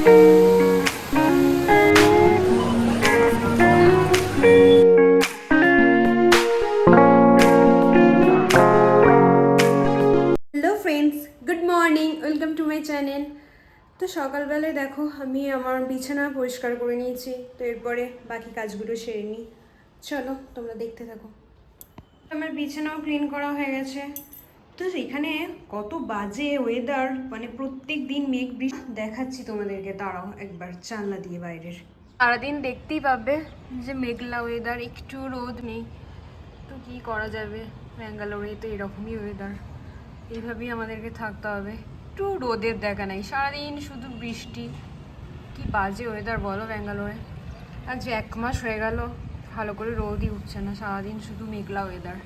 Friends, good morning, welcome to my channel. তো সকালবেলায় দেখো আমি আমার বিছানা পরিষ্কার করে নিয়েছি। তো এরপরে বাকি কাজগুলো সেরে নিই। চলো তোমরা দেখতে থাকো। আমার বিছানাও ক্লিন করা হয়ে গেছে। তো এখানে কত বাজে ওয়েদার, মানে প্রত্যেক দিন মেঘ বৃষ্টি দেখাচ্ছি তোমাদেরকে। তারাও একবার জানলা দিয়ে বাইরের সারাদিন দেখতেই পাবে যে মেঘলা ওয়েদার, একটু রোদ নেই। তো কি করা যাবে, ব্যাঙ্গালোরে তো এরকমই ওয়েদার, এইভাবেই আমাদেরকে থাকতে হবে। একটু রোদের দেখা নাই, সারাদিন শুধু বৃষ্টি। কি বাজে ওয়েদার বলো ব্যাঙ্গালোরে। আজ 1 মাস হয়ে গেল ভালো করে রোদই উঠছে না, সারাদিন শুধু মেঘলা ওয়েদার।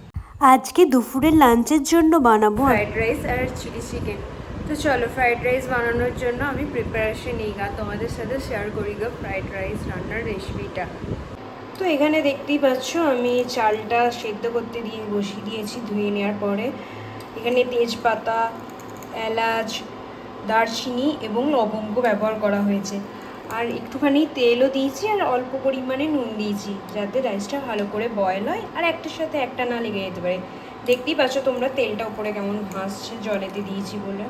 আজকে দুপুরের লাঞ্চের জন্য বানাবো ফ্রাইড রাইস আর চিলি চিকেন। তো চলো ফ্রাইড রাইস বানানোর জন্য আমি প্রিপারেশন নিই গা, তোমাদের সাথে শেয়ার করি গা ফ্রাইড রাইস রান্নার রেসিপিটা। তো এখানে দেখতেই পাচ্ছ আমি চালটা সেদ্ধ করতে বসিয়ে দিয়েছি ধুয়ে নেওয়ার পরে। এখানে তেজপাতা, এলাচ, দারচিনি এবং লবঙ্গ ব্যবহার করা হয়েছে। আর একটুখানি তেলও দিয়েছি আর অল্প পরিমাণে নুন দিয়েছি, যাতে রাইসটা ভালো করে বয়েল হয় আর একটার সাথে একটা না লেগে যেতে পারে। দেখতেই পাচ্ছ তোমরা তেলটা উপরে কেমন ভাসছে জলেতে দিয়েছি বলে।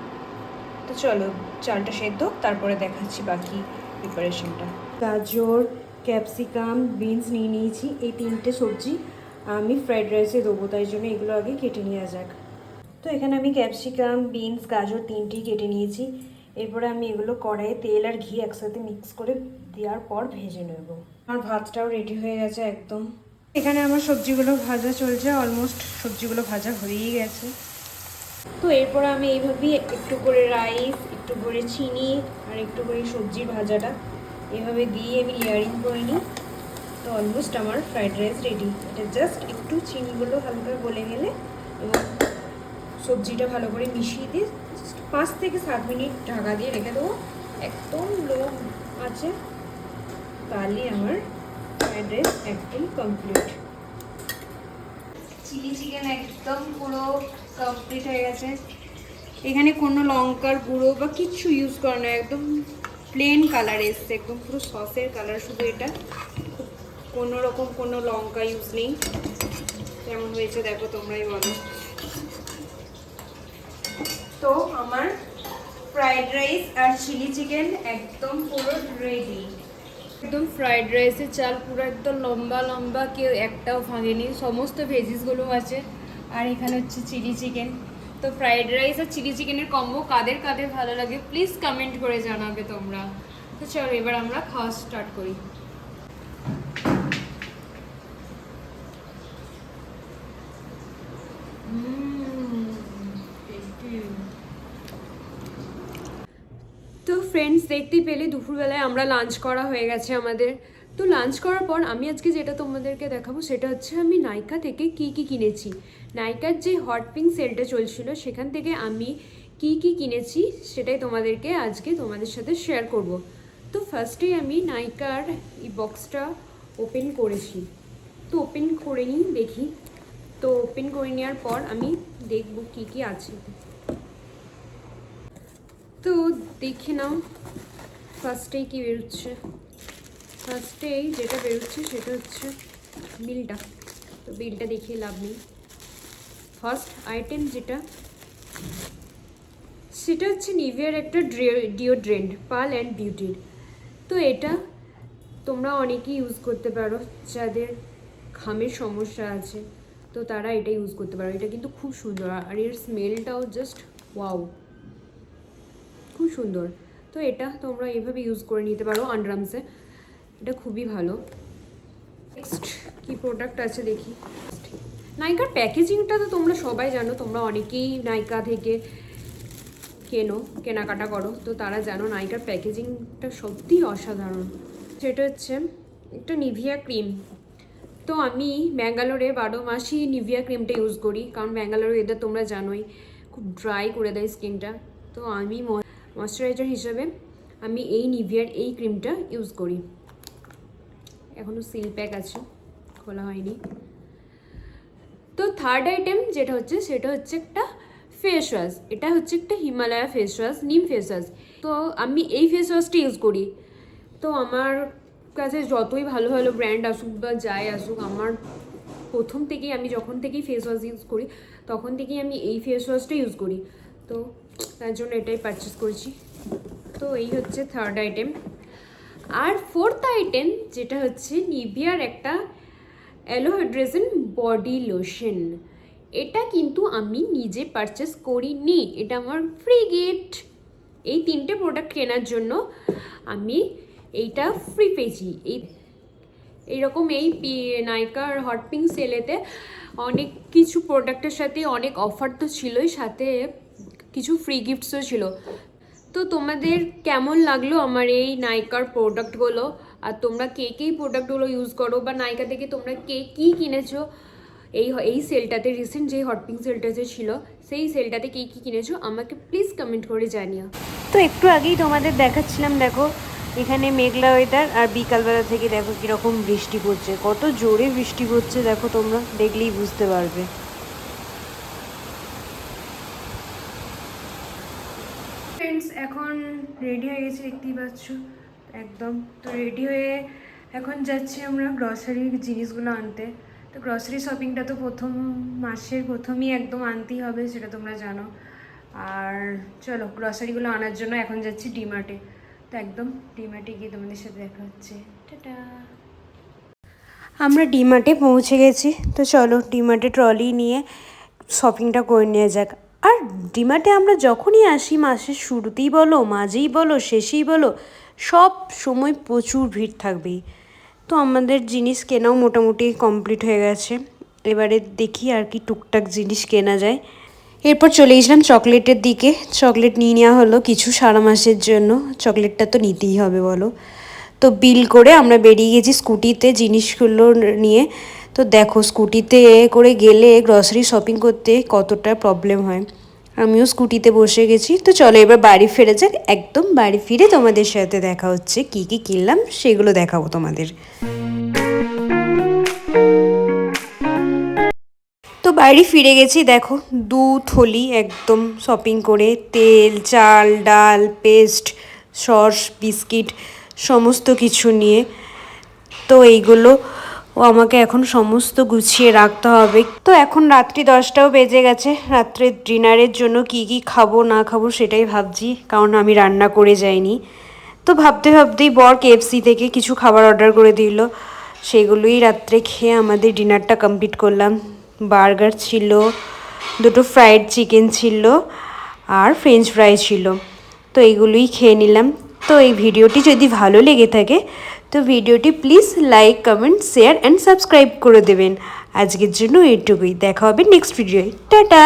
তো চলো চালটা সেদ্ধ, তারপরে দেখাচ্ছি বাকি প্রিপারেশনটা। গাজর, ক্যাপসিকাম, বিনস নিয়ে নিয়েছি। এই 3টে সবজি আমি ফ্রাইড রাইসে দেবো, তাই জন্য এগুলো আগে কেটে নেওয়া যাক। তো এখানে আমি ক্যাপসিকাম, বিনস, গাজর 3টেই কেটে নিয়েছি। এরপরে আমি এগুলো কড়াইয়ে তেল আর ঘি একসাথে মিক্স করে দেওয়ার পর ভেজে নেব। আমার ভাতটাও রেডি হয়ে গেছে একদম। এখানে আমার সবজিগুলো ভাজা চলছে, অলমোস্ট সবজিগুলো ভাজা হয়েই গেছে। তো এরপরে আমি এইভাবেই একটু করে রাইস, একটু করে চিনি আর একটু করে সবজির ভাজাটা এভাবে দিয়ে আমি লেয়ারিং করে নিই। তো অলমোস্ট আমার ফ্রাইড রাইস রেডি। এটা জাস্ট একটু চিনিগুলো হালকা গলে গেলে এবং সবজিটা ভালো করে মিশিয়ে দিয়ে 5 থেকে 7 মিনিট ঢাকা দিয়ে রেখে দেবো, একদম লো আছে। তাহলে আমার ফ্রাইড রাইস একদম কমপ্লিট। চিলি চিকেন একদম পুরো কমপ্লিট হয়ে গেছে। এখানে কোনো লঙ্কার গুঁড়ো বা কিচ্ছু ইউজ করে না, একদম প্লেন কালার এসছে, একদম পুরো সসের কালার শুধু। এটা কোনো রকম কোনো লঙ্কা ইউজ নেই। কেমন হয়েছে দেখো তোমরাই বলো। তো আমার ফ্রাইড রাইস আর চিলি চিকেন একদম পুরো রেডি। একদম ফ্রাইড রাইসের চাল পুরো একদম লম্বা লম্বা, কেউ একটাও ভাঙেনি, সমস্ত ভেজিসগুলো আছে। আর এখানে হচ্ছে চিলি চিকেন। তো ফ্রাইড রাইস আর চিলি চিকেনের কম্বো কাদের কাদের ভালো লাগে প্লিজ কমেন্ট করে জানাবে তোমরা। তো চলো এবার আমরা খাওয়া স্টার্ট করি। তো ফ্রেন্ডস দেখতেই পেলে দুপুরবেলায় আমরা লাঞ্চ করা হয়ে গেছে আমাদের। তো লাঞ্চ করার পর আমি আজকে যেটা তোমাদেরকে দেখাবো সেটা হচ্ছে আমি নাইকা থেকে কি কি কিনেছি। নাইকার যে হট পিঙ্ক সেলটা চলছিল সেখান থেকে আমি কি কি কিনেছি সেটাই তোমাদেরকে আজকে তোমাদের সাথে শেয়ার করব। তো ফার্স্টেই আমি নাইকার এই বক্সটা ওপেন করেছি। তো ওপেন করে নিই দেখি। তো ওপেন করে নেওয়ার পর আমি দেখব কি কি আছে। তো দেখে নাও ফার্স্টেই কি বেরোচ্ছে। ফার্স্টেই যেটা বেরোচ্ছে সেটা হচ্ছে বিলটা। তো বিলটা দেখিয়ে লাভ নেই। ফার্স্ট আইটেম যেটা সেটা হচ্ছে নিভিয়ার একটা ডিওড্রেন্ট, পার্ল অ্যান্ড বিউটির। তো এটা তোমরা অনেকেই ইউজ করতে পারো, যাদের ঘামের সমস্যা আছে তো তারা এটা ইউজ করতে পারো। এটা কিন্তু খুব সুন্দর আর এর স্মেলটাও জাস্ট ওয়াও, খুব সুন্দর। তো এটা তোমরা এইভাবে ইউজ করে নিতে পারো আন্ডারআর্মসে, এটা খুবই ভালো। নেক্সট কি প্রোডাক্ট আছে দেখি। নাইকার প্যাকেজিংটা তো তোমরা সবাই জানো, তোমরা অনেকেই নাইকা থেকে কেনাকাটা করো, তো তারা জানো নাইকার প্যাকেজিংটা সত্যিই অসাধারণ। সেটা হচ্ছে একটা নিভিয়া ক্রিম। তো আমি ব্যাঙ্গালোরে 12 মাসই নিভিয়া ক্রিমটা ইউজ করি, কারণ ব্যাঙ্গালোরে এদের তোমরা জানোই খুব ড্রাই করে দেয় স্কিনটা। তো আমি ময়শ্চারাইজার হিসেবে আমি এই নিভিয়ার এই ক্রিমটা ইউজ করি। এখনও সিল প্যাক আছে, খোলা হয়নি। তো থার্ড আইটেম যেটা হচ্ছে সেটা হচ্ছে একটা ফেস ওয়াশ, এটা হচ্ছে একটা হিমালয়া ফেস ওয়াশ, নিম ফেস ওয়াশ। তো আমি এই ফেস ওয়াশটা ইউজ করি। তো আমার কাছে যতই ভালো ভালো ব্র্যান্ড আসুক বা যাই আসুক, আমার প্রথম থেকেই আমি যখন থেকেই ফেস ওয়াশ ইউজ করি তখন থেকেই আমি এই ফেস ওয়াশটা ইউজ করি। তো তার জন্য এটাই পারচেস করেছি। তো এই হচ্ছে থার্ড আইটেম। আর ফোর্থ আইটেম যেটা হচ্ছে নিভিয়ার একটা অ্যালোহাইড্রেশন বডি লোশন। এটা কিন্তু আমি নিজে পারচেস করিনি, এটা আমার ফ্রি গিফট। এই তিনটে প্রোডাক্ট কেনার জন্য আমি এইটা ফ্রি পেয়েছি। এইরকম এই নাইকার হট পিঙ্ক সেলেতে অনেক কিছু প্রোডাক্টের সাথে অনেক অফার তো ছিলই, সাথে কিছু ফ্রি গিফটসও ছিল। তো তোমাদের কেমন লাগলো আমার এই নাইকার প্রোডাক্টগুলো, আর তোমরা কে কে প্রোডাক্টগুলো ইউজ করো, বা নাইকা থেকে তোমরা কে কী কিনেছো এই সেলটাতে, রিসেন্ট যে হট পিঙ্ক সেলটা যে ছিল সেই সেলটাতে কে কী কিনেছো আমাকে প্লিজ কমেন্ট করে জানিও। তো একটু আগেই তোমাদের দেখাচ্ছিলাম, দেখো এখানে মেঘলা ওয়েদার, আর বিকালবেলা থেকে দেখো কীরকম বৃষ্টি পড়ছে, কত জোরে বৃষ্টি পড়ছে দেখো, তোমরা দেখলেই বুঝতে পারবে। ফ্রেন্ডস এখন রেডি হয়ে গেছি, দেখতেই পাচ্ছ একদম। তো রেডি হয়ে এখন যাচ্ছি আমরা গ্রসারির জিনিসগুলো আনতে। তো গ্রসারি শপিংটা তো মাসের প্রথমেই একদম আনতেই হবে, সেটা তোমরা জানো। আর চলো গ্রসারিগুলো আনার জন্য এখন যাচ্ছি ডিমার্টে। তো একদম ডিমার্টে গিয়ে তোমাদের সাথে দেখা হচ্ছে। টাটা। আমরা ডিমার্টে পৌঁছে গেছি। তো চলো ডিমার্টে ট্রলি নিয়ে শপিংটা করে নিয়ে যাক। আর ডিমার্টে আমরা যখনই আসি, মাসের শুরুতেই বলো, মাঝেই বলো, শেষেই বলো, সব সময় প্রচুর ভিড় থাকবেই। তো আমাদের জিনিস কেনাও মোটামুটি কমপ্লিট হয়ে গেছে। এবারে দেখি আর কি টুকটাক জিনিস কেনা যায়। এরপর চলে গেছিলাম চকলেটের দিকে। চকলেট নিয়ে নেওয়া হলো কিছু সারা মাসের জন্য, চকলেটটা তো নিতেই হবে বলো। তো বিল করে আমরা বেরিয়ে গেছি স্কুটিতে জিনিসগুলো নিয়ে। তো দেখো স্কুটিতে করে গেলে গ্রসারি শপিং করতে কতটা প্রবলেম হয়। আমিও স্কুটিতে বসে গেছি। তো চলো এবার বাড়ি ফিরে যাক। একদম বাড়ি ফিরে তোমাদের সাথে দেখা হচ্ছে, কি কি কিনলাম সেগুলো দেখাবো তোমাদের। তো বাড়ি ফিরে গেছি, দেখো 2 থলি একদম শপিং করে, তেল, চাল, ডাল, পেস্ট, সস, বিস্কিট সমস্ত কিছু নিয়ে। তো এইগুলো আমাকে এখন সমস্ত গুছিয়ে রাখতে হবে। তো এখন রাত্রি 10টাও বেজে গেছে। রাত্রে ডিনারের জন্য কি কি খাবো না খাবো সেটাই ভাবছি, কারণ আমি রান্না করে যাইনি। তো ভাবতে ভাবতেই বর KFC থেকে কিছু খাবার অর্ডার করে দিল, সেগুলোই রাত্রে খেয়ে আমাদের ডিনারটা কমপ্লিট করলাম। বার্গার ছিল, 2টো ফ্রাইড চিকেন ছিল, আর ফ্রেঞ্চ ফ্রাই ছিল। তো এইগুলোই খেয়ে নিলাম। তো এই ভিডিওটি যদি ভালো লেগে থাকে তো ভিডিওটি please like, comment, share and subscribe করে দেবেন। আজকের জন্য এইটুকুই, দেখা হবে নেক্সট ভিডিওয়। টাটা।